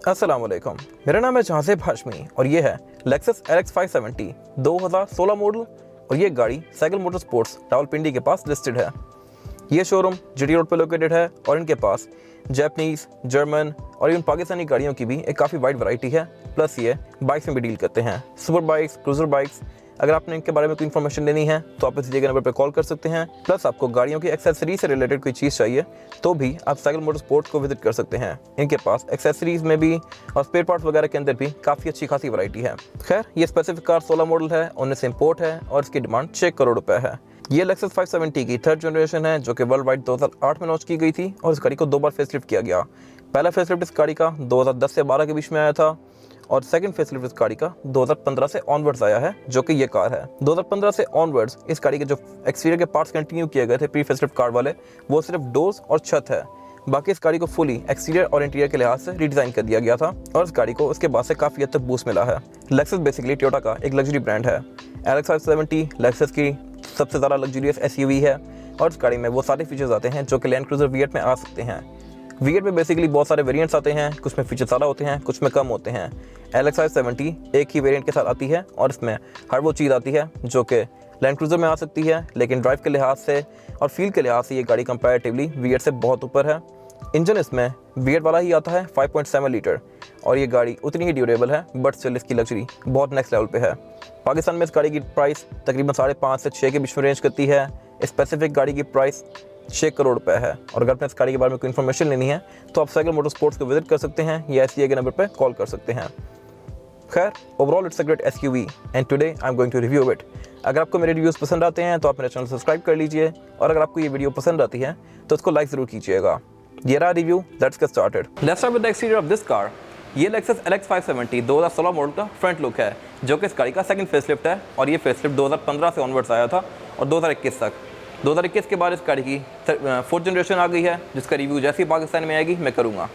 अस्सलाम वालेकुम, मेरा नाम है जहांसेब हाशमी और ये है लेक्सस LX 570 2016 मॉडल और ये गाड़ी साइकिल मोटर स्पोर्ट्स रावलपिंडी के पास लिस्टेड है। ये शोरूम GT रोड पर लोकेटेड है और इनके पास जापानीज, जर्मन और इवन पाकिस्तानी गाड़ियों की भी एक काफ़ी वाइड वैरायटी है। प्लस ये बाइक्स में भी डील करते हैं, सुपर बाइक्स, क्रूजर बाइक्स। अगर आपने इनके बारे में कोई इन्फॉर्मेशन लेनी है तो आप इस दिए गए नंबर पर कॉल कर सकते हैं। प्लस आपको गाड़ियों की एक्सेसरीज से रिलेटेड कोई चीज़ चाहिए तो भी आप साइकिल मोटर स्पोर्ट्स को विजिट कर सकते हैं। इनके पास एक्सेसरीज में भी और स्पेयर पार्ट्स वगैरह के अंदर भी काफ़ी अच्छी खासी वैरायटी है। खैर, ये स्पेसिफिक कार 16 मॉडल है, 19 इंपोर्ट है और इसकी डिमांड 6 करोड़ रुपए है। ये लेक्सस 570 की थर्ड जनरेशन है जो कि वर्ल्ड वाइड 2008 में लॉन्च की गई थी और इस गाड़ी को 2 बार फेसलिफ्ट किया गया। पहला फेसलिफ्ट इस गाड़ी का 2010 से 12 के बीच में आया था और सेकंड फेसलिफ्ट इस गाड़ी का 2015 से ऑनवर्ड्स आया है, जो कि ये कार है। 2015 से ऑनवर्ड्स इस गाड़ी के जो एक्सटीरियर के पार्ट्स कंटिन्यू किए गए थे प्री फेसलिफ्ट कार वाले, वो सिर्फ डोर्स और छत है। बाकी इस गाड़ी को फुली एक्सटीरियर और इंटीरियर के लिहाज से रीडिज़ाइन कर दिया गया था और इस गाड़ी को उसके बाद से काफ़ी हद तक बूस्ट मिला है। लेक्सस बेसिकली टोयोटा का एक लग्जरी ब्रांड है। LX 570 लेक्सस की सबसे ज़्यादा लग्जरियस SUV है और इस गाड़ी में वो सारे फीचर्स आते हैं जो कि लैंड क्रूजर V8 में आ सकते हैं। V8 में बेसिकली बहुत सारे वेरिएंट्स आते हैं, कुछ में फीचर ज़्यादा होते हैं, कुछ में कम होते हैं। LX 570 एक ही वेरिएंट के साथ आती है और इसमें हर वो चीज़ आती है जो कि लैंड क्रूजर में आ सकती है, लेकिन ड्राइव के लिहाज से और फील के लिहाज से ये गाड़ी कंपैरेटिवली V8 से बहुत ऊपर है। इंजन इसमें V8 वाला ही आता है 5.7 लीटर और ये गाड़ी उतनी ही ड्यूरेबल है, बट स्टिल इसकी लग्जरी बहुत नेक्स्ट लेवल पे है। पाकिस्तान में इस गाड़ी की प्राइस तकरीबन 5.5 से 6 के बीच में रेंज करती है। स्पेसिफिक गाड़ी की प्राइस 6 करोड़ रुपए है और अगर आपने इस गाड़ी के बारे में कोई इन्फॉर्मेशन लेनी है तो आप साइकिल मोटर स्पोर्ट्स को विजिट कर सकते हैं या SCA के नंबर पर कॉल कर सकते हैं। खैर, overall it's a great SUV and today I am going to review it. अगर आपको मेरे रिव्यूज़ पसंद आते हैं तो आप मेरे चैनल सब्सक्राइब कर लीजिए और अगर आपको ये वीडियो पसंद आती है तो इसको लाइक ज़रूर कीजिएगा। ये रहा review, let's get started. Let's start with the exterior of this car. ये लेक्सस LX 570 2016 मॉडल का फ्रंट लुक है जो कि इस गाड़ी का सेकंड फेसलिफ्ट है और ये फेसलिफ्ट 2015 से ऑनवर्ड्स आया था और 2021 तक। 2021 के बाद इस गाड़ी की फोर्थ जनरेशन आ गई है जिसका रिव्यू जैसे ही पाकिस्तान में आएगी मैं करूँगा।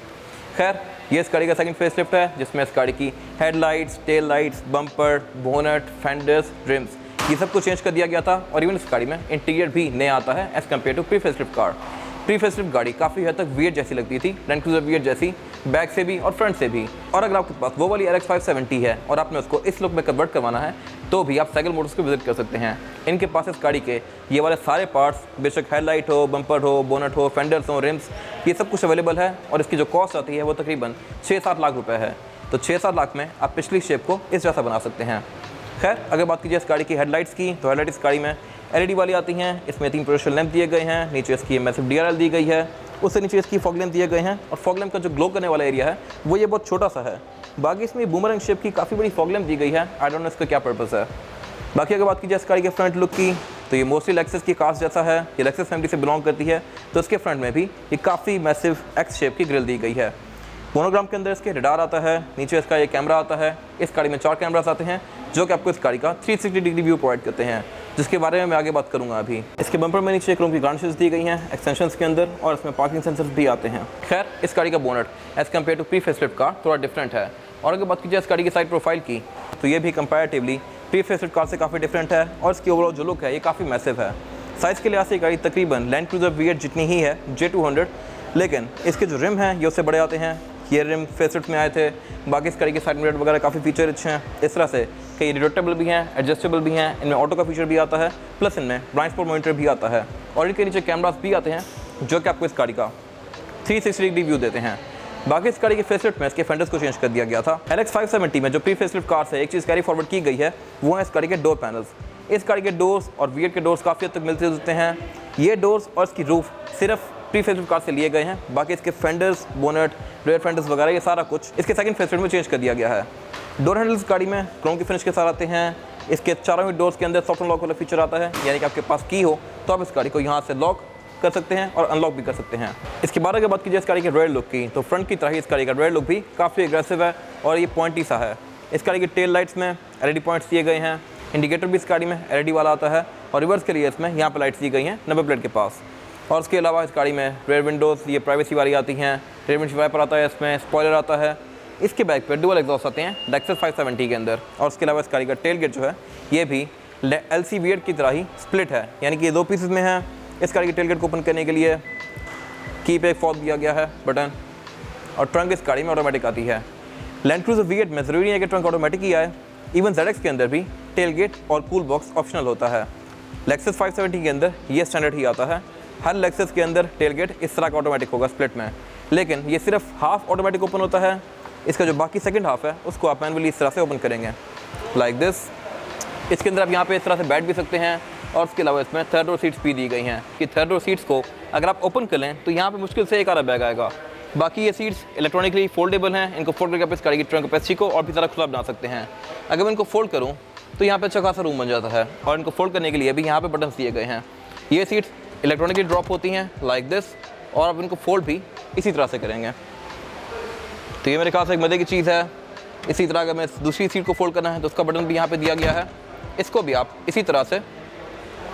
खैर, ये इस गाड़ी का सेकंड फेसलिफ्ट है जिसमें इस गाड़ी की headlights, tail lights, bumper, bonnet, fenders, RIMS ये सब कुछ चेंज कर दिया गया था और इवन इस गाड़ी में इंटीरियर भी नया आता है as compare to pre facelift car. Pre facelift गाड़ी काफ़ी हद तक V8 जैसी लगती थी, लैंड क्रूजर V8 जैसी, बैक से भी और फ्रंट से भी। और अगर आपके पास वो वाली LX 570 है और आपने उसको इस लुक में कन्वर्ट करवाना है तो भी आप साइकिल मोटर्स को विजिट कर सकते हैं। इनके पास इस गाड़ी के ये वाले सारे पार्ट्स, बेशक हेडलाइट हो, बम्पर हो, बोनट हो, फेंडर्स हो, रिम्स, ये सब कुछ अवेलेबल है और इसकी जो कॉस्ट आती है वो तकरीबन 6-7 लाख रुपये है। तो 6-7 लाख में आप पिछली शेप को इस जैसा बना सकते हैं। खैर, अगर बात कीजिए इस गाड़ी की हेडलाइट्स की तो हेडलाइट इस गाड़ी में LED वाली आती हैं। इसमें 3 पोजिशन लैंप दिए गए हैं, नीचे इसकी मैसिव DRL दी गई है, उससे नीचे इसकी फॉग लैंप दिए गए हैं और फॉग लैंप का जो ग्लो करने वाला एरिया है वो ये बहुत छोटा सा है। बाकी इसमें बूमरैंग शेप की काफ़ी बड़ी फॉग लैंप दी गई है, आई डोंट नो इसका क्या पर्पस है। बाकी अगर बात कीजिए इस गाड़ी के फ्रंट लुक की तो ये मोस्टली लेक्सस की कार्स जैसा है। ये लेक्सस फैमिली से बिलोंग करती है तो इसके फ्रंट में भी ये काफ़ी मैसिव X शेप की ग्रिल दी गई है। मोनोग्राम के अंदर इसके रडार आता है, नीचे इसका ये कैमरा आता है। इस गाड़ी में 4 कैमरास आते हैं जो कि आपको इस गाड़ी का 360 डिग्री व्यू प्रोवाइड करते हैं, जिसके बारे में मैं आगे बात करूंगा अभी। इसके बम्पर में नीचे क्रोम की गार्निशेस दी गई हैं एक्सटेंशंस के अंदर और इसमें पार्किंग सेंसर्स भी आते हैं। खैर, इस गाड़ी का bonnet as compare to pre facelift car थोड़ा डिफरेंट है और अगर बात कीजिए इस गाड़ी की साइड प्रोफाइल की तो ये भी कंपैरेटिवली प्री फेसलिफ्ट कार से काफ़ी डिफरेंट है और इसकी ओवरऑल जो लुक है ये काफ़ी मैसिव है। साइज़ के लिहाज से गाड़ी तकरीबन लैंड क्रूजर V8 जितनी ही है, J200, लेकिन इसके जो रिम हैं ये उससे बड़े आते हैं। ये रिम फेसलिफ्ट में आए थे। बाकी इस गाड़ी के साइड मिरर वगैरह काफ़ी फीचर अच्छे हैं इस तरह से कि ये रिरोटेबल भी हैं, एडजस्टेबल भी हैं, इनमें ऑटो का फीचर भी आता है, प्लस इनमें ब्लाइंड स्पॉट मॉनिटर भी आता है और इनके नीचे कैमरास भी आते हैं जो कि आपको इस गाड़ी का 360 डिग्री व्यू देते हैं। बाकी इस गाड़ी के फेसलिफ्ट में इसके फेंडर्स को चेंज कर दिया गया था। LX 570 में जो प्री फेसलिफ्ट कार से एक चीज़ कैरी फॉरवर्ड की गई है वो है इस गाड़ी के डोर पैनल्स। इस गाड़ी के डोर्स और V8 के डोर्स काफ़ी हद तक मिलते जुलते हैं। ये डोर्स और इसकी रूफ सिर्फ प्री फेसलिफ्ट कार से लिए गए हैं, बाकी इसके फेंडर्स, बोनट, रेयर फेंडर्स वगैरह ये सारा कुछ इसके सेकंड फेसलिफ्ट में चेंज कर दिया गया है। डोर हैंडल्स गाड़ी में क्रोम की फिनिश के साथ आते हैं। इसके चारों ही डोर्स के अंदर सॉफ्ट अनलॉक वाला फीचर आता है, यानी कि आपके पास की हो तो आप इस गाड़ी को यहाँ से लॉक कर सकते हैं और अनलॉक भी कर सकते हैं। इसके बाद अगर बात कीजिए इस गाड़ी के रेयर लुक की तो फ्रंट की तरह ही इस गाड़ी का रेयर लुक भी काफ़ी एग्रेसिव है और ये पॉइंटी सा है। इस गाड़ी की टेल लाइट्स में LED पॉइंट्स दिए गए हैं। इंडिकेटर भी इस गाड़ी में LED वाला आता है और रिवर्स के लिए इसमें यहाँ पर लाइट्स दी गई हैं नंबर प्लेट के पास। और उसके अलावा इस गाड़ी में रेयर विंडोज़ ये प्राइवेसी वाली आती हैं, रेयर विंडो वाइपर आता है, इसमें स्पॉयलर आता है। इसके बैक पर डुअल एग्जॉस्ट आते हैं लेक्सस 570 के अंदर। और उसके अलावा इस गाड़ी का टेल गेट जो है ये भी LC V8 की तरह ही स्प्लिट है, यानी कि ये 2 पीसेस में है। इस गाड़ी के टेल गेट को ओपन करने के लिए की पे एक फॉब दिया गया है बटन और ट्रंक इस गाड़ी में ऑटोमेटिक आती है। लैंड क्रूजर V8 में ज़रूरी है कि ट्रंक ऑटोमेटिक ही आए, इवन ZX के अंदर भी टेलगेट और कूल बॉक्स ऑप्शनल होता है। लेक्सस 570 के अंदर ये स्टैंडर्ड ही आता है। हर लेक्सस के अंदर टेलगेट इस तरह का ऑटोमेटिक होगा स्प्लिट में, लेकिन ये सिर्फ हाफ ऑटोमेटिक ओपन होता है। इसका जो बाकी सेकंड हाफ है उसको आप मैनुअली इस तरह से ओपन करेंगे, लाइक दिस। इसके अंदर आप यहाँ पे इस तरह से बैठ भी सकते हैं, और उसके अलावा इसमें थर्ड रो सीट्स भी दी गई हैं कि थर्ड रो सीट्स को अगर आप ओपन कर लें तो यहाँ पे मुश्किल से एक आधा बैग आएगा। बाकी ये सीट्स इलेक्ट्रॉनिकली फोल्डेबल हैं, इनको फोल्ड करके आप इस गाड़ी की ट्रंक कैपेसिटी को और भी ज़्यादा खुला बना सकते हैं। अगर मैं इनको फोल्ड करूँ तो यहाँ पे अच्छा खासा रूम बन जाता है, और इनको फोल्ड करने के लिए भी यहाँ पे बटन दिए गए हैं। ये सीट्स इलेक्ट्रॉनिकली ड्रॉप होती हैं लाइक दिस, और आप इनको फोल्ड भी इसी तरह से करेंगे। तो ये मेरे ख्याल से एक मज़े की चीज़ है। इसी तरह अगर मैं दूसरी सीट को फोल्ड करना है तो उसका बटन भी यहाँ पे दिया गया है, इसको भी आप इसी तरह से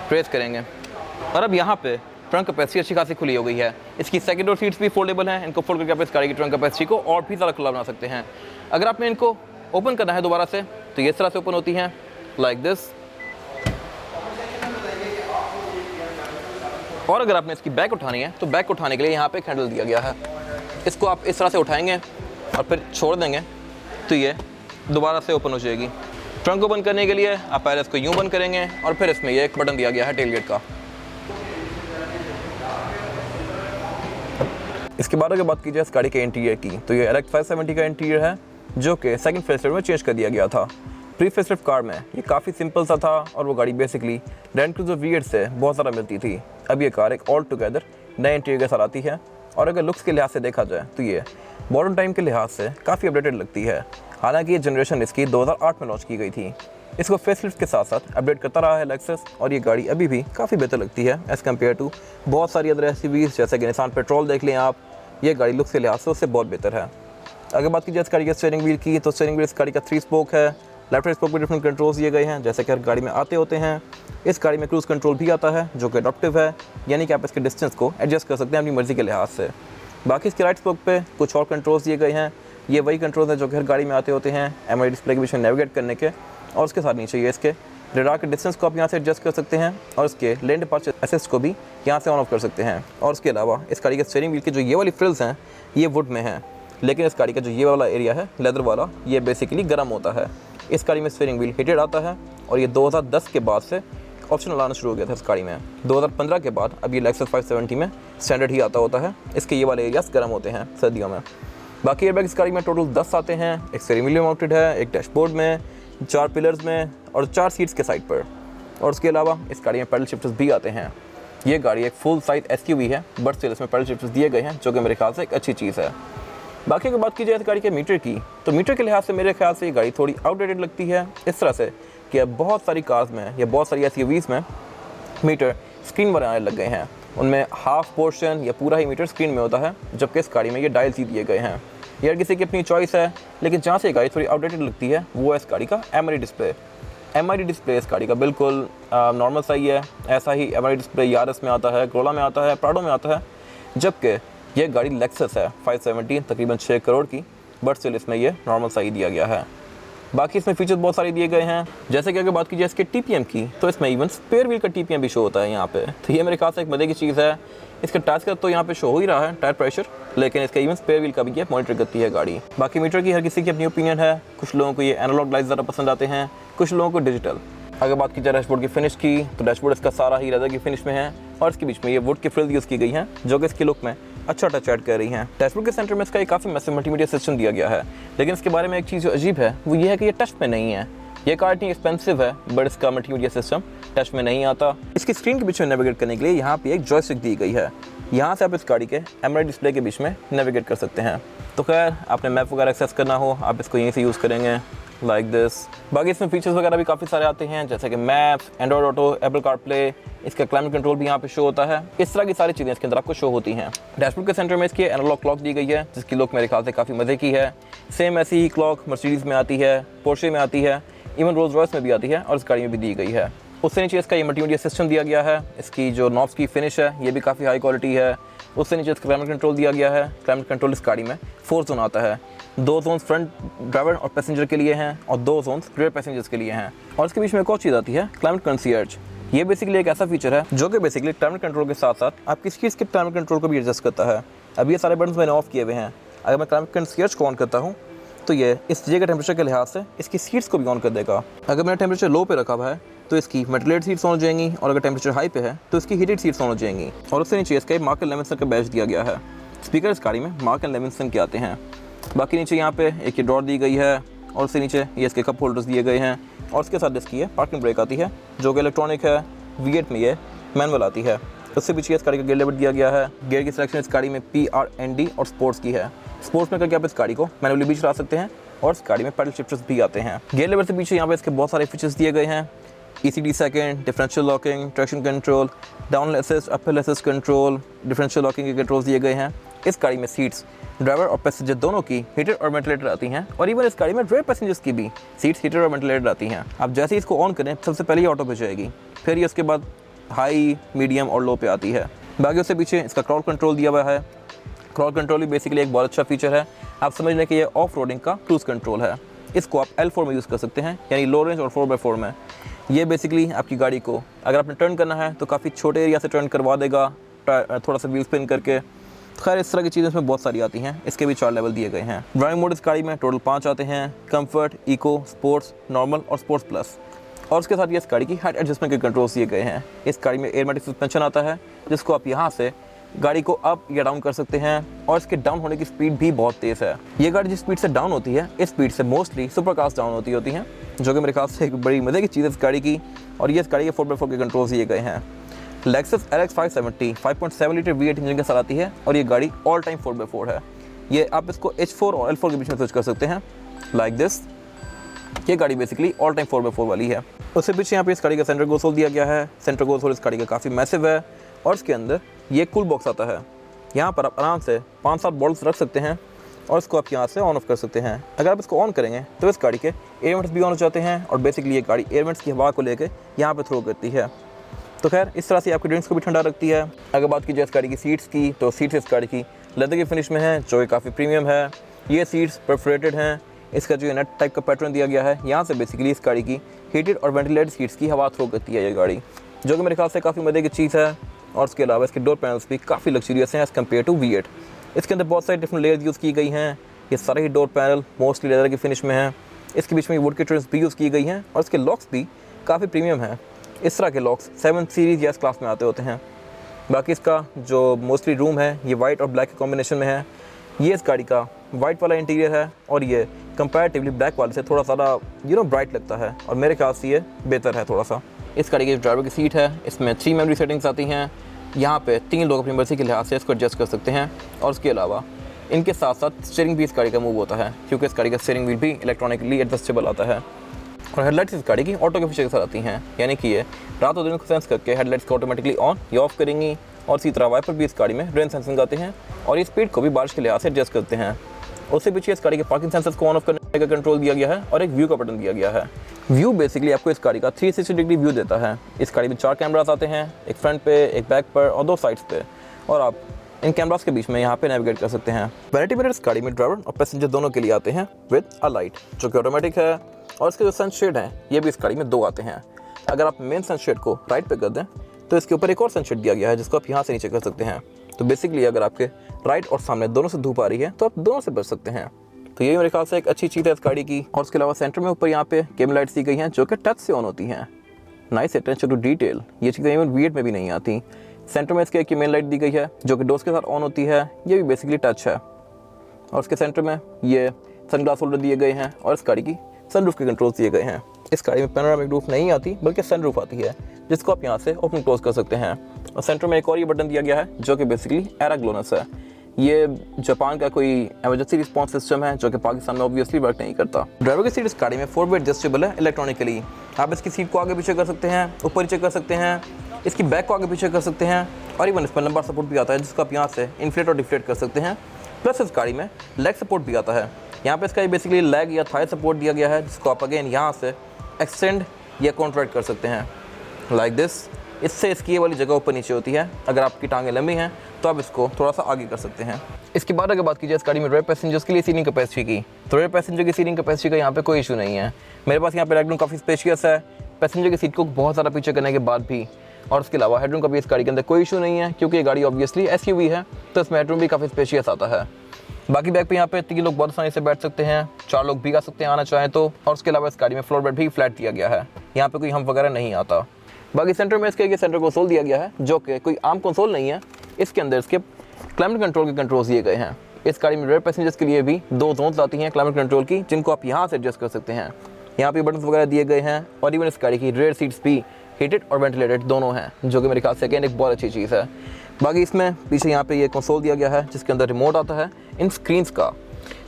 प्रेस करेंगे। और अब यहाँ पे ट्रंक कैपेसिटी अच्छी खासी खुली हो गई है। इसकी सेकंड और सीट्स भी फोल्डेबल हैं, इनको फोल्ड करके आप इस गाड़ी की ट्रंक कैपेसिटी को और भी ज़्यादा खुला बना सकते हैं। अगर आपने इनको ओपन करना है दोबारा से तो ये इस तरह से ओपन होती हैं लाइक दिस। और अगर आपने इसकी बैक उठानी है तो बैक उठाने के लिए यहाँ पे एक हैंडल दिया गया है, इसको आप इस तरह से उठाएंगे और फिर छोड़ देंगे तो ये दोबारा से ओपन हो जाएगी। ट्रंक ओपन करने के लिए आप पहले इसको यूँ बंद करेंगे, और फिर इसमें ये एक बटन दिया गया है टेलगेट का। इसके बाद अगर बात की जाए इस गाड़ी के इंटीरियर की, तो ये LX 570 का इंटीरियर है जो कि सेकंड फेसलिफ्ट में चेंज कर दिया गया था। प्री फेसलिफ्ट कार में ये काफ़ी सिंपल सा था, और वो गाड़ी बेसिकली लैंड क्रूजर V8 से बहुत ज़्यादा मिलती थी। अब ये कार एक ऑल टुगेदर नए इंटीरियर के साथ आती है, और अगर लुक्स के लिहाज से देखा जाए तो ये मॉडर्न टाइम के लिहाज से काफ़ी अपडेटेड लगती है। हालांकि ये जनरेशन इसकी 2008 में लॉन्च की गई थी। इसको फेसलिफ्ट के साथ साथ अपडेट करता रहा है लेक्सस, और ये गाड़ी अभी भी काफ़ी बेहतर लगती है एज़ कम्पेयर टू बहुत सारी अदर SUVs, जैसे कि निसान पेट्रोल देख लें आप। ये गाड़ी लुक्स के लिहाज से उससे बहुत बेहतर है। अगर बात की जाए इस गाड़ी के स्टीयरिंग व्हील की, तो स्टीयरिंग व्हील इस गाड़ी का 3 स्पोक है। लेफ्ट राइट स्पोक में डिफरेंट कंट्रोल्स दिए गए हैं, जैसे कि हर गाड़ी में आते होते हैं। इस गाड़ी में क्रूज़ कंट्रोल भी आता है जो कि अडॉप्टिव है, यानी कि आप इसके डिस्टेंस को एडजस्ट कर सकते हैं अपनी मर्जी के लिहाज से। बाकी इसके राइट स्पोक पे कुछ और कंट्रोल्स दिए गए हैं। ये वही कंट्रोल्स हैं जो कि हर गाड़ी में आते होते हैं एमआई डिस्प्ले के बीच में नेविगेट करने के, और उसके साथ नीचे ये इसके रडार के डिस्टेंस को आप यहाँ से एडजस्ट कर सकते हैं, और इसके लेन डिपार्चर असिस्ट को भी यहाँ से ऑन ऑफ कर सकते हैं। और उसके अलावा इस गाड़ी के स्टीयरिंग व्हील की जो ये वाली फ्रिल्स हैं ये वुड में हैं, लेकिन इस गाड़ी का जो ये वाला एरिया है लेदर वाला, ये बेसिकली गर्म होता है। इस गाड़ी में स्टीयरिंग व्हील हीटेड आता है, और ये 2010 के बाद से ऑप्शनल आना शुरू हो गया था इस गाड़ी में। 2015 के बाद अब ये लेक्सस 570 में स्टैंडर्ड ही आता होता है। इसके ये वाले एरियाज गर्म होते हैं सर्दियों में। बाकी एयरबैग इस गाड़ी में टोटल 10 आते हैं। एक स्टीयरिंग व्हील माउंटेड है, एक डैशबोर्ड में, 4 पिलर्स में, और 4 सीट्स के साइड पर। और उसके अलावा इस गाड़ी में पैडल शिफ्टर्स भी आते हैं। ये गाड़ी एक फुल साइज SUV है, बट स्टिल इसमें पैडल शिफ्टर्स दिए गए हैं, जो कि मेरे ख्याल से एक अच्छी चीज़ है। बाकी अगर बात की जाए इस गाड़ी के मीटर की, तो मीटर के लिहाज से मेरे ख्याल से ये गाड़ी थोड़ी आउटडेटेड लगती है, इस तरह से कि अब बहुत सारी कार्स में या बहुत सारी SUVs में मीटर स्क्रीन पर आने लग गए हैं। उनमें हाफ पोर्शन या पूरा ही मीटर स्क्रीन में होता है, जबकि इस गाड़ी में ये डायल्स ही दिए गए हैं। ये हर किसी की अपनी चॉइस है, लेकिन जहाँ से ये गाड़ी थोड़ी आउटडेटेड लगती है वो है इस गाड़ी का MID डिस्प्ले। MID डिस्प्ले इस गाड़ी का बिल्कुल नॉर्मल सही है। ऐसा ही MID डिस्प्ले यारिस में आता है, कोरोला में आता है, प्राडो में आता है, जबकि ये गाड़ी लेक्सस है 570 तकरीबन 6 करोड़ की, बट स्टिल इसमें ये नॉर्मल सही दिया गया है। बाकी इसमें फीचर्स बहुत सारे दिए गए हैं, जैसे कि अगर बात की जाए इसके TPM की, तो इसमें इवन स्पेयर व्हील का TPM भी शो होता है यहाँ पे। तो ये मेरे ख्याल से एक मज़े की चीज़ है। इसका टायर का तो यहाँ पे शो हो ही रहा है टायर प्रेशर, लेकिन इसका इवन स्पेयर व्हील का भी ये मॉनिटर करती है गाड़ी। बाकी मीटर की हर किसी की अपनी ओपिनियन है। कुछ लोगों को ये एनालॉग लाइट्स ज़्यादा पसंद आते हैं, कुछ लोगों को डिजिटल। अगर बात की जाए डैशबोर्ड की फिनिश की, तो डैशबोर्ड इसका सारा ही लेदर की फिनिश में है, और इसके बीच में ये वुड की फ्रिल्स यूज़ की गई हैं, जो कि इसकी लुक में अच्छा टच ऐड कर रही हैं। डैशबोर्ड के सेंटर में इसका एक काफ़ी मैसिव मल्टीमीडिया सिस्टम दिया गया है, लेकिन इसके बारे में एक चीज़ जो अजीब है वो ये है कि ये टच में नहीं है। ये कार इतनी एक्सपेंसिव है, बट इसका मल्टीमीडिया सिस्टम टच में नहीं आता। इसकी स्क्रीन के बीच में नेविगेट करने के लिए यहाँ पे एक जॉयस्टिक दी गई है। यहाँ से आप इस गाड़ी के एमआई डिस्प्ले के बीच में नेविगेट कर सकते हैं। तो खैर, आपने मैप वगैरह एक्सेस करना हो, आप इसको यहीं से यूज़ करेंगे लाइक दिस। बाकी इसमें फीचर्स वगैरह भी काफ़ी सारे आते हैं, जैसे कि maps, Android auto, Apple CarPlay, इसका क्लाइमेट कंट्रोल भी यहाँ पे शो होता है। इस तरह की सारी चीज़ें इसके अंदर आपको शो होती हैं। डैशबोर्ड के सेंटर में इसकी एनालॉग क्लॉक दी गई है, जिसकी लुक मेरे ख्याल से काफ़ी मज़े की है। सेम ऐसी ही क्लॉक मर्सिडीज़ में आती है, पोर्शे में आती है, इवन रोल्स रॉयस में भी आती है, और इस गाड़ी में भी दी गई है। उससे नीचे इसका ये मल्टीमीडिया सिस्टम दिया गया है। इसकी जो नॉब्स की फिनिश है ये भी काफ़ी हाई क्वालिटी है। उससे नीचे इसका क्लाइमेट कंट्रोल दिया गया है। क्लाइमेट कंट्रोल इस गाड़ी में 4 जोन आता है। 2 जोन फ्रंट ड्राइवर और पैसेंजर के लिए हैं, और 2 जोन रियर पैसेंजर्स के लिए हैं। और इसके बीच में एक और चीज़ आती है, क्लाइमेट कंसीयर्ज। ये बेसिकली एक ऐसा फीचर है जो कि बेसिकली क्लाइमेट कंट्रोल के साथ साथ आपकी चीज़ के क्लाइमेट कंट्रोल को भी एडजस्ट करता है। अब ये सारे बटन मैंने ऑफ किए हुए हैं। अगर मैं क्लाइमेट कंसीयर्ज को ऑन करता हूँ तो ये इस जगह के टेम्परेचर के लिहाज से इसकी सीट्स को भी ऑन कर देगा। अगर मैंने टेम्परेचर लो पे रखा हुआ है तो इसकी वेंटिलेटेड सीट्स ऑन हो जाएंगी, और अगर टेम्परेचर हाई पे है तो इसकी हीटेड सीट्स ऑन हो जाएंगी। और उससे नीचे इसका मार्क एंड लेविंसन का बैच दिया गया है। स्पीकर इस गाड़ी में मार्क एंड लेविंसन के आते हैं। बाकी नीचे यहाँ पे एक ये ड्रॉर दी गई है, और उससे नीचे ये इसके कप होल्डर्स दिए गए हैं, और उसके साथ इसकी ये पार्किंग ब्रेक आती है जो कि इलेक्ट्रॉनिक है। V8 में ये मैनुअल आती है। उससे पीछे इस गाड़ी का गियर लेवर दिया गया है। गियर की सिलेक्शन इस गाड़ी में PRND और स्पोर्ट्स की है। स्पोर्ट्स में करके आप इस गाड़ी को मैनुअली भी चला सकते हैं, और इस गाड़ी में पैडल शिफ्टर्स भी आते हैं। गियर लेवर से पीछे यहाँ पे इसके बहुत सारे फीचर्स दिए गए हैं। ECD second, differential locking, traction control, down assist, upper assist control, differential locking के कंट्रोल्स दिए गए हैं। इस गाड़ी में सीट्स ड्राइवर और पैसेंजर दोनों की हीटर और वेंटिलेटर आती हैं, और इवन इस गाड़ी में ड्राइवर पैसेंजर्स की भी सीट्स हीटर और वेंटिलेटर आती हैं। आप जैसे ही इसको ऑन करें सबसे पहले ही ऑटो पे जाएगी, फिर ये उसके बाद हाई, मीडियम और लो पे आती है। बाकी उससे पीछे इसका क्राउड कंट्रोल दिया हुआ है। क्राउड कंट्रोल भी बेसिकली एक बहुत अच्छा फीचर है। आप समझ लें कि ये ऑफ रोडिंग का क्रूज कंट्रोल है। इसको आप L4 में यूज़ कर सकते हैं, यानी लो रेंज और 4x4 में। ये बेसिकली आपकी गाड़ी को अगर आपने टर्न करना है तो काफ़ी छोटे एरिया से टर्न करवा देगा, थोड़ा सा व्हील स्पिन करके। खैर इस तरह की चीज़ें इसमें बहुत सारी आती हैं। इसके भी 4 लेवल दिए गए हैं। ड्राइविंग मोड इस गाड़ी में टोटल 5 आते हैं: कंफर्ट, इको, स्पोर्ट्स, नॉर्मल और स्पोर्ट्स प्लस। और उसके साथ ये इस गाड़ी की हाइट एडजस्टमेंट के कंट्रोल्स दिए गए हैं। इस गाड़ी में एयरमेटिक सस्पेंशन आता है, जिसको आप यहाँ से गाड़ी को अप या डाउन कर सकते हैं, और इसके डाउन होने की स्पीड भी बहुत तेज़ है। ये गाड़ी जिस स्पीड से डाउन होती है, इस स्पीड से मोस्टली सुपर कार्स डाउन होती हैं, जो कि मेरे ख्याल से एक बड़ी मज़े की चीज़ है इस गाड़ी की। और ये इस गाड़ी के 4x4 के कंट्रोल्स दिए गए हैं। Lexus LX 570 5.7 litre V8 engine के साथ आती है, और ये गाड़ी ऑल टाइम 4x4 है। ये आप इसको H4 और L4 के बीच में स्विच कर सकते हैं, लाइक दिस। ये गाड़ी बेसिकली ऑल टाइम 4x4 वाली है। उससे पीछे यहाँ पे इस गाड़ी का सेंटर कंसोल दिया गया है। सेंटर कंसोल इस गाड़ी का काफ़ी मैसिव है, और इसके अंदर ये कूल बॉक्स आता है। यहाँ पर आप आराम से 5-7 बॉटल्स रख सकते हैं, और इसको आप यहाँ से ऑन ऑफ कर सकते हैं। अगर आप इसको ऑन करेंगे तो इस गाड़ी के एयर वेंट्स भी ऑन हो जाते हैं, और बेसिकली ये गाड़ी एयर वेंट्स की हवा को लेकर यहाँ पे थ्रो करती है। तो खैर इस तरह से आपकी ड्रिंक्स को भी ठंडा रखती है। अगर बात की जाए इस गाड़ी की सीट्स की, तो सीट्स इस गाड़ी की लेदर की फिनिश में है, जो कि काफ़ी प्रीमियम है। ये सीट्स परफोरेटेड हैं। इसका जो नेट टाइप का पैटर्न दिया गया है, यहाँ से बेसिकली इस गाड़ी की हीटेड और वेंटिलेटेड सीट्स की हवा थ्रो करती है ये गाड़ी, जो कि मेरे ख्याल से काफ़ी मज़े की चीज़ है। और उसके अलावा इसके डोर पैनल्स भी काफ़ी लग्जरियस हैं एज़ कम्पेयर टू V8। इसके अंदर बहुत सारी डिफरेंट लेयर्स यूज़ की गई हैं। ये सारे ही डोर पैनल मोस्टली लेदर की फिनिश में हैं। इसके बीच में वुड की ट्रिम्स भी यूज़ की गई हैं, और इसके लॉक्स भी काफ़ी प्रीमियम हैं। इस तरह के लॉक्स 7 सीरीज़ या S क्लास में आते होते हैं। बाकी इसका जो मोस्टली रूम है ये वाइट और ब्लैक के कॉम्बिनेशन में है। ये इस गाड़ी का वाइट वाला इंटीरियर है, और ये कंपैरेटिवली ब्लैक वाले से थोड़ा सा ब्राइट लगता है, और मेरे ख्याल से ये बेहतर है थोड़ा सा। इस गाड़ी की ड्राइवर की सीट है, इसमें 3 मेमोरी सेटिंग्स आती हैं। यहाँ पे 3 लोग अपनी मर्जी के लिहाज से इसको एडजस्ट कर सकते हैं, और उसके अलावा इनके साथ साथ स्टीयरिंग भी इस गाड़ी का मूव होता है, क्योंकि इस गाड़ी का स्टीयरिंग व्हील भी इलेक्ट्रॉनिकली एडजस्टेबल आता है। और हेडलाइट्स इस गाड़ी की ऑटो के फीचर के साथ आती हैं, यानी कि ये रात और दिन को सेंस करके हेडलाइट्स को ऑटोमेटिकली ऑन या ऑफ करेंगी। और इसी तरह वाइपर भी इस गाड़ी में रेन सेंसिंग आते हैं, और ये स्पीड को भी बारिश के लिहाज से एडजस्ट करते हैं। उससे पीछे इस गाड़ी के पार्किंग सेंसर्स को ऑन ऑफ करने का कंट्रोल दिया गया है, और एक व्यू का बटन दिया गया है। व्यू बेसिकली आपको इस गाड़ी का 360 डिग्री व्यू देता है। इस गाड़ी में 4 कैमरास आते हैं, एक फ्रंट पे, एक बैक पर और 2 साइड्स पे, और आप इन कैमरास के बीच में यहाँ पे नेविगेट कर सकते हैं। वैनिटी मिरर इस गाड़ी में ड्राइवर और पैसेंजर दोनों के लिए आते हैं विद अ लाइट, जो कि ऑटोमेटिक है। और इसके जो सनशेड हैं ये भी इस गाड़ी में 2 आते हैं। अगर आप मेन सनशेड को राइट पे कर दें तो इसके ऊपर एक और सनशेड दिया गया है, जिसको आप यहाँ से नीचे कर सकते हैं। तो बेसिकली अगर आपके राइट और सामने दोनों से धूप आ रही है तो आप दोनों से बच सकते हैं। तो ये मेरे ख्याल से एक अच्छी चीज़ है इस गाड़ी की। और उसके अलावा सेंटर में ऊपर यहाँ पे केबल लाइट्स दी गई हैं, जो कि टच से ऑन होती हैं। नाइस अटेंशन टू डिटेल, ये चीज़ें इवन V8 में भी नहीं आती। सेंटर में इसके एक मेन लाइट दी गई है, जो कि डोर्स के साथ ऑन होती है। ये भी बेसिकली टच है। और उसके सेंटर में ये सनग्लास होल्डर दिए गए हैं, और इस गाड़ी की सनरूफ के कंट्रोल्स दिए गए हैं। इस गाड़ी में पैनोरामिक रूफ नहीं आती, बल्कि सनरूफ आती है, जिसको आप यहाँ से ओपन क्लोज कर सकते हैं। और सेंटर में एक और ये बटन दिया गया है, जो कि बेसिकली एरा ग्लोनस है। ये जापान का कोई इमरजेंसी रिस्पॉन्स सिस्टम है, जो कि पाकिस्तान में ऑब्वियसली वर्क नहीं करता। ड्राइवर की सीट इस गाड़ी में 4-वे एडजस्टेबल है इलेक्ट्रॉनिकली। आप इसकी सीट को आगे पीछे कर सकते हैं, ऊपर नीचे कर सकते हैं, इसकी बैक को आगे पीछे कर सकते हैं, और इवन इसमें लंबा सपोर्ट भी आता है, जिसको आप यहाँ से इन्फ्लेट और डिफ्लेट कर सकते हैं। प्लस इस गाड़ी में लेग सपोर्ट भी आता है। यहाँ पे इसका बेसिकली लेग या थाई सपोर्ट दिया गया है, जिसको आप अगेन यहाँ से एक्सटेंड या कॉन्ट्रैक्ट कर सकते हैं, लाइक दिस। इससे इसकी ये वाली जगह ऊपर नीचे होती है। अगर आपकी टांगें लंबी हैं तो आप इसको थोड़ा सा आगे कर सकते हैं। इसके बाद अगर बात की जाए इस गाड़ी में रेयर पैसेंजर्स के लिए सीटिंग कैपेसिटी की, तो रेयर पैसेंजर की सीटिंग कैपेसिटी का यहाँ पे कोई इशू नहीं है। मेरे पास यहाँ पे लेग रूम काफ़ी स्पेशियस है, पैसेंजर की सीट को बहुत ज़्यादा पीछे करने के बाद भी। और उसके अलावा हेडरूम का भी इस गाड़ी के अंदर कोई इशू नहीं है, क्योंकि ये गाड़ी ऑब्वियसली SUV है, तो इसमें हेडरूम भी काफ़ी स्पेशियस आता है। बाकी बैग पे यहाँ पे 3 लोग बहुत आसानी से बैठ सकते हैं, 4 लोग भी आ सकते हैं आना चाहें तो। और उसके अलावा इस गाड़ी में फ्लोर बेड भी फ्लैट दिया गया है, यहाँ पे कोई हम वगैरह नहीं आता। बाकी सेंटर में इसके सेंटर कंसोल दिया गया है, जो कि कोई आम कंसोल नहीं है। इसके अंदर इसके क्लाइमेट कंट्रोल के कंट्रोल्स दिए गए हैं। इस गाड़ी में रेयर पैसेंजर्स के लिए भी 2 जोन्स आती हैं क्लाइमेट कंट्रोल की, जिनको आप यहाँ से एडजस्ट कर सकते हैं। यहाँ पे बटन्स वगैरह दिए गए हैं। और इवन इस गाड़ी की रेयर सीट्स भी हीटेड और वेंटिलेटेड दोनों हैं, जो कि मेरे ख्याल से अगेन एक बहुत अच्छी चीज़ है। बाकी इसमें पीछे यहाँ पे ये कंसोल दिया गया है, जिसके अंदर रिमोट आता है इन स्क्रीन्स का।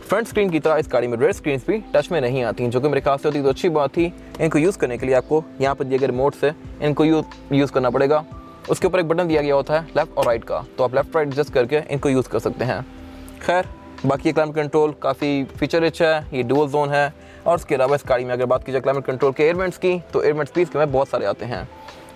फ्रंट स्क्रीन की तरह इस गाड़ी में रेयर स्क्रीन्स भी टच में नहीं आती, जो कि मेरे ख्याल से होती तो अच्छी बात थी। इनको यूज़ करने के लिए आपको यहाँ पर दिए गए रिमोट से इनको यूज़ करना पड़ेगा। उसके ऊपर एक बटन दिया गया होता है लेफ्ट और राइट का, तो आप लेफ्ट राइट एडजस्ट करके इनको यूज़ कर सकते हैं। खैर बाकी ये क्लाइमेट कंट्रोल काफ़ी फीचर रिच है, ये डुअल जोन है। और उसके अलावा इस गाड़ी में अगर बात की जाए क्लाइमेट कंट्रोल के एयर वेंट्स की, तो एयर वेंट्स भी इसके में बहुत सारे आते हैं।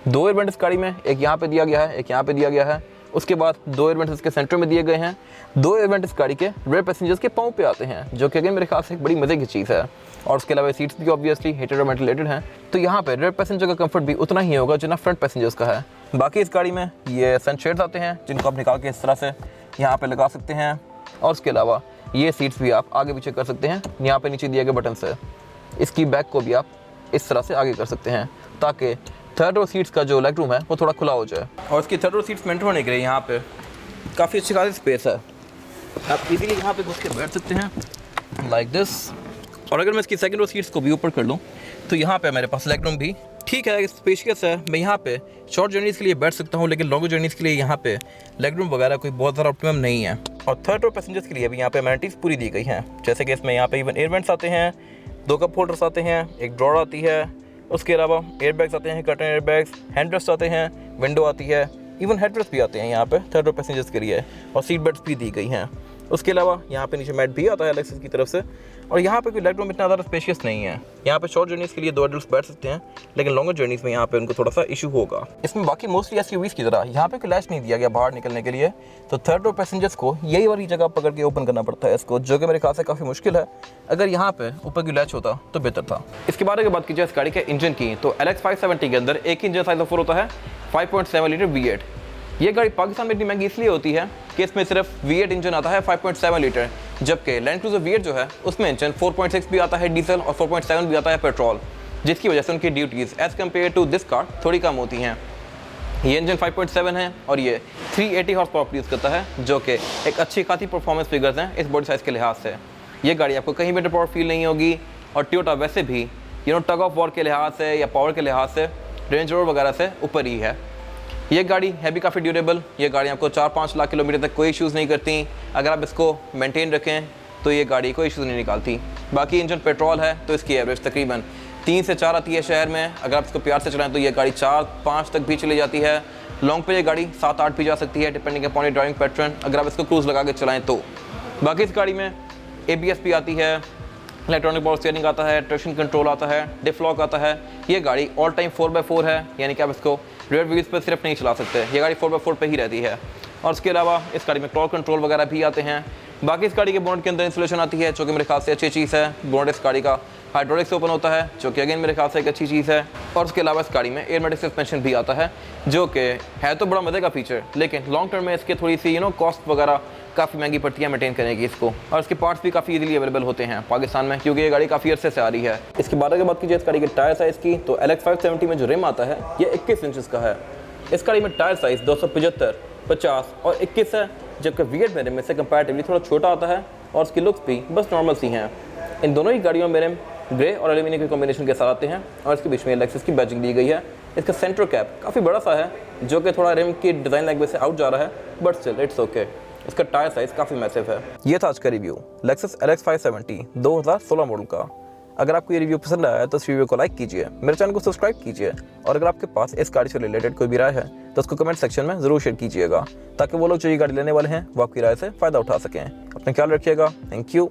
2 एयर वेंट इस गाड़ी में, एक यहाँ पे दिया गया है, एक यहाँ पे दिया गया है। उसके बाद 2 एयर वेंट्स इसके सेंटर में दिए गए हैं। 2 एयर वेंट इस गाड़ी के रेयर पैसेंजर्स के पाँव पे आते हैं, जो कि अगेन मेरे ख्याल से एक बड़ी मज़े की चीज़ है। और उसके अलावा सीट्स भी ऑब्वियसली हीटेड और वेंटिलेटेड हैं, तो यहाँ पे रेयर पैसेंजर का कंफर्ट भी उतना ही होगा जितना फ्रंट पैसेंजर्स का है। बाकी इस गाड़ी में ये सनशेड्स आते हैं, जिनको आप निकाल के इस तरह से यहाँ पे लगा सकते हैं। और उसके अलावा ये सीट्स भी आप आगे पीछे कर सकते हैं, यहाँ पे नीचे दिए गए बटन से। इसकी बैक को भी आप इस तरह से आगे कर सकते हैं, ताकि थर्ड रो सीट्स का जो लेग रूम है वो थोड़ा खुला हो जाए। और इसकी थर्ड रो सीट्स मेंटेन होने के लिए यहाँ पे काफ़ी अच्छी खासी स्पेस है, आप इजीली यहाँ पे घुस के बैठ सकते हैं लाइक दिस। और अगर मैं इसकी सेकंड रो सीट्स को भी ऊपर कर लूँ, तो यहाँ पे मेरे पास लेग रूम भी ठीक है, स्पेशियस है। मैं यहाँ पे शॉर्ट जर्नीज़ के लिए बैठ सकता हूँ, लेकिन लॉन्ग जर्नीज़ के लिए यहाँ पे लेग रूम वगैरह कोई बहुत ज़्यादा ऑप्टिमम नहीं है। और थर्ड रो पैसेंजर्स के लिए भी यहाँ पे अमेनिटीज़ पूरी दी गई हैं, जैसे कि इसमें यहाँ पे इवन एयर वेंट्स आते हैं, 2 कप होल्डर्स आते हैं, एक ड्रॉर आती है। उसके अलावा एयर बैग्स आते हैं, curtain air bags, hand rest आते हैं, विंडो आती है, इवन हेड रेस्ट भी आते हैं यहाँ पे थर्ड रो पैसेंजर्स के लिए। और सीट बेल्ट्स भी दी गई हैं। उसके अलावा यहाँ पे नीचे मैट भी आता है लेक्सस की तरफ से। और यहाँ पे कोई लेग रूम इतना ज़्यादा स्पेशियस नहीं है। यहाँ पे शॉर्ट जर्नीज़ के लिए 2 एडल्ट्स बैठ सकते हैं, लेकिन लॉन्गर जर्नीज़ में यहाँ पे उनको थोड़ा सा इशू होगा। इसमें बाकी मोस्टली एसयूवीज़ की तरह यहाँ पे कोई लैच नहीं दिया गया बाहर निकलने के लिए, तो थर्ड रो पैसेंजर्स को यही वाली जगह पकड़ के ओपन करना पड़ता है इसको, जो कि मेरे ख्याल से काफ़ी मुश्किल है। अगर यहाँ पे ऊपर की लैच होता तो बेहतर था। इसके बारे में बात की जाए इस गाड़ी के इंजन की, तो LX 570 के अंदर एक इंजन साइज ऑफर होता है 5.7 लीटर V8। ये गाड़ी पाकिस्तान में इतनी महंगी इसलिए होती है कि इसमें सिर्फ V8 इंजन आता है 5.7 लीटर, जबकि लैंड क्रूजर V8 जो है उसमें इंजन 4.6 भी आता है डीजल और 4.7 भी आता है पेट्रोल, जिसकी वजह से उनकी duties as compare to this car थोड़ी कम होती हैं। ये इंजन 5.7 है और ये 380 हॉर्स पावर प्रोड्यूस करता है, जो कि एक अच्छी खासी परफॉर्मेंस फिगर्स हैं इस बॉडी साइज़ के लिहाज से। ये गाड़ी आपको कहीं बेटर पावर फील नहीं होगी। और टोयोटा वैसे भी टग ऑफ वॉर के लिहाज से या पावर के लिहाज से रेंज रोवर वगैरह से ऊपर ही है। ये गाड़ी है भी काफ़ी ड्यूरेबल। ये गाड़ी आपको 4-5 लाख किलोमीटर तक कोई इश्यूज़ नहीं करती। अगर आप इसको मेंटेन रखें तो ये गाड़ी कोई इश्यूज़ नहीं निकालती। बाकी इंजन पेट्रोल है तो इसकी एवरेज तकरीबन 3 से 4 आती है शहर में। अगर आप इसको प्यार से चलाएं तो ये गाड़ी 4-5 तक भी चली जाती है। लॉन्ग पे ये गाड़ी 7-8 भी जा सकती है, depending upon your driving pattern, अगर आप इसको क्रूज़ लगा के चलाएँ तो। बाकी इस गाड़ी में ABS भी आती है, इलेक्ट्रॉनिक पावर स्टीयरिंग आता है, ट्रैक्शन कंट्रोल आता है, डिफ लॉक आता है। ये गाड़ी ऑल टाइम 4x4 है, यानी कि आप इसको रेयर व्हील्स पर सिर्फ नहीं चला सकते, ये गाड़ी 4x4 पे ही रहती है। और उसके अलावा इस गाड़ी में क्लॉक कंट्रोल वगैरह भी आते हैं। बाकी इस गाड़ी के बोनट के अंदर इंसुलेशन आती है, जो कि मेरे ख्याल से अच्छी चीज़ है। बोनट इस गाड़ी का हाइड्रोलिक से ओपन होता है, जो कि अगेन मेरे ख्याल से एक अच्छी चीज़ है। और उसके अलावा इस गाड़ी में एयरमेटिक सस्पेंशन भी आता है, जो कि है तो बड़ा मज़े का फीचर, लेकिन लॉन्ग टर्म में इसके थोड़ी सी कॉस्ट वगैरह काफ़ी महंगी पड़ती है मेंटेन करने की इसको। और इसके पार्ट्स भी काफ़ी इजीली अवेलेबल होते हैं पाकिस्तान में, क्योंकि ये गाड़ी काफ़ी अर्से से आ रही है। इसके बाद अगर बात कीजिए इस गाड़ी के टायर साइज़ की, तो LX 570 में जो रिम आता है ये 21 इंचज़ का है। इस गाड़ी में टायर साइज़ 275, 50 और 21 है, जबकि V8 में रिम में से कंपैरेटिवली थोड़ा छोटा आता है। और उसकी लुक्स भी बस नॉर्मल सी हैं। इन दोनों ही गाड़ियों में रिम ग्रे और एल्यूमिनियम के कॉम्बिनेशन के साथ आते हैं। और इसके बीच में लेक्सस की बैजिंग दी गई है। इसका सेंटर कैप काफ़ी बड़ा सा है, जो कि थोड़ा रिम की डिज़ाइन लैंग्वेज से आउट जा रहा है, बट स्टिल इट्स ओके। इसका टायर साइज़ काफ़ी मैसिव है। ये था आज का रिव्यू लेक्सस LX 570 2016 मॉडल का। अगर आपको ये रिव्यू पसंद आया है तो इस वीडियो को लाइक कीजिए, मेरे चैनल को सब्सक्राइब कीजिए। और अगर आपके पास इस गाड़ी से रिलेटेड कोई भी राय है तो उसको कमेंट सेक्शन में ज़रूर शेयर कीजिएगा, ताकि वो लोग जो ये गाड़ी लेने वाले हैं वो आपकी राय से फ़ायदा उठा सकें। अपना ख्याल रखिएगा। Thank you.